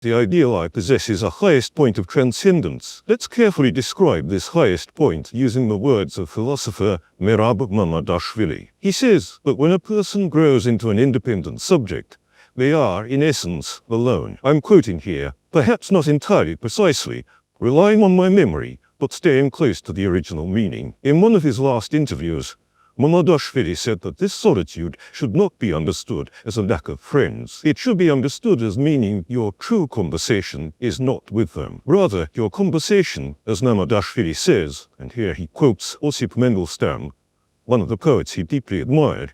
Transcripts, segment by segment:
the ideal I possess is a highest point of transcendence. Let's carefully describe this highest point using the words of philosopher Merab Mamardashvili. He says that when a person grows into an independent subject, they are, in essence, alone. I'm quoting here, perhaps not entirely precisely, relying on my memory, but staying close to the original meaning. In one of his last interviews, Mamardashvili said that this solitude should not be understood as a lack of friends. It should be understood as meaning your true conversation is not with them. Rather, your conversation, as Mamardashvili says, and here he quotes Osip Mandelstam, one of the poets he deeply admired,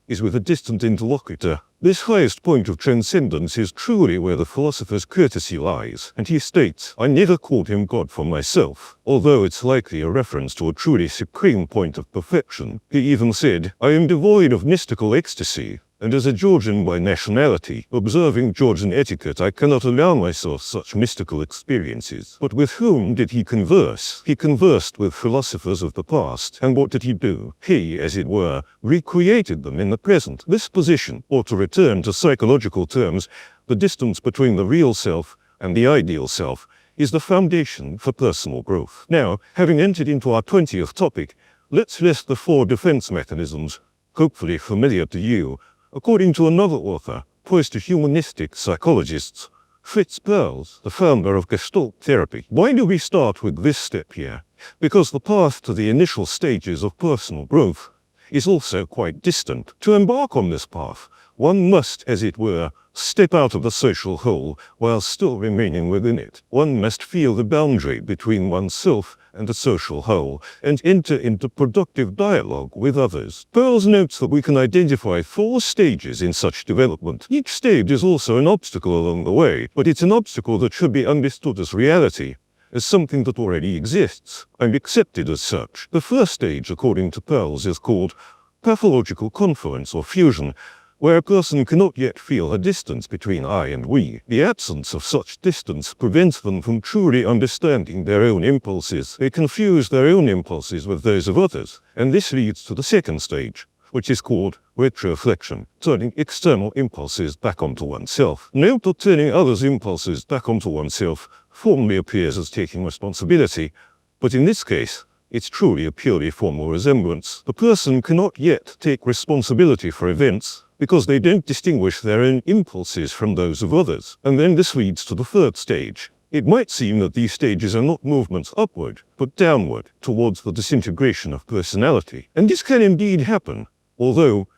is with a distant interlocutor. This highest point of transcendence is truly where the philosopher's courtesy lies, and he states, I never called him God for myself, although it's likely a reference to a truly supreme point of perfection. He even said, I am devoid of mystical ecstasy, and as a Georgian by nationality, observing Georgian etiquette, I cannot allow myself such mystical experiences. But with whom did he converse? He conversed with philosophers of the past, and what did he do? He, as it were, recreated them in the present. This position, or to return to psychological terms, the distance between the real self and the ideal self, is the foundation for personal growth. Now, having entered into our 20th topic, let's list the 4 defense mechanisms, hopefully familiar to you, according to another author, post-humanistic psychologists, Fritz Perls, the founder of Gestalt therapy. Why do we start with this step here? Because the path to the initial stages of personal growth is also quite distant. To embark on this path, one must, as it were, step out of the social hole while still remaining within it. One must feel the boundary between oneself and the social whole, and enter into productive dialogue with others. Pearls notes that we can identify 4 stages in such development. Each stage is also an obstacle along the way, but it's an obstacle that should be understood as reality, as something that already exists, and accepted as such. The first stage, according to Pearls, is called pathological confluence or fusion, where a person cannot yet feel a distance between I and we. The absence of such distance prevents them from truly understanding their own impulses. They confuse their own impulses with those of others, and this leads to the second stage, which is called retroflexion, turning external impulses back onto oneself. Note that turning others' impulses back onto oneself formally appears as taking responsibility, but in this case, it's truly a purely formal resemblance. The person cannot yet take responsibility for events, because they don't distinguish their own impulses from those of others. And then this leads to the third stage. It might seem that these stages are not movements upward, but downward, towards the disintegration of personality. And this can indeed happen, although,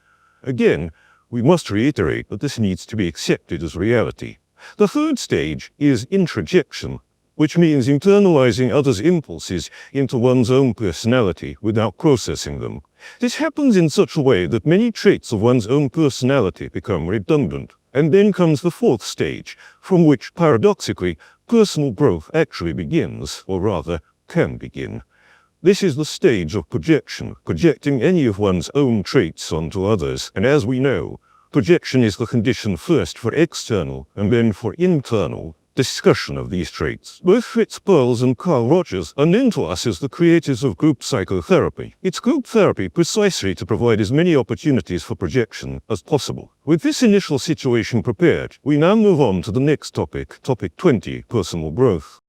again, we must reiterate that this needs to be accepted as reality. The third stage is introjection, which means internalizing others' impulses into one's own personality without processing them. This happens in such a way that many traits of one's own personality become redundant. And then comes the fourth stage, from which, paradoxically, personal growth actually begins, or rather, can begin. This is the stage of projection, projecting any of one's own traits onto others. And as we know, projection is the condition first for external and then for internal discussion of these traits. Both Fritz Perls and Carl Rogers are known to us as the creators of group psychotherapy. It's group therapy precisely to provide as many opportunities for projection as possible. With this initial situation prepared, we now move on to the next topic, topic 20, personal growth.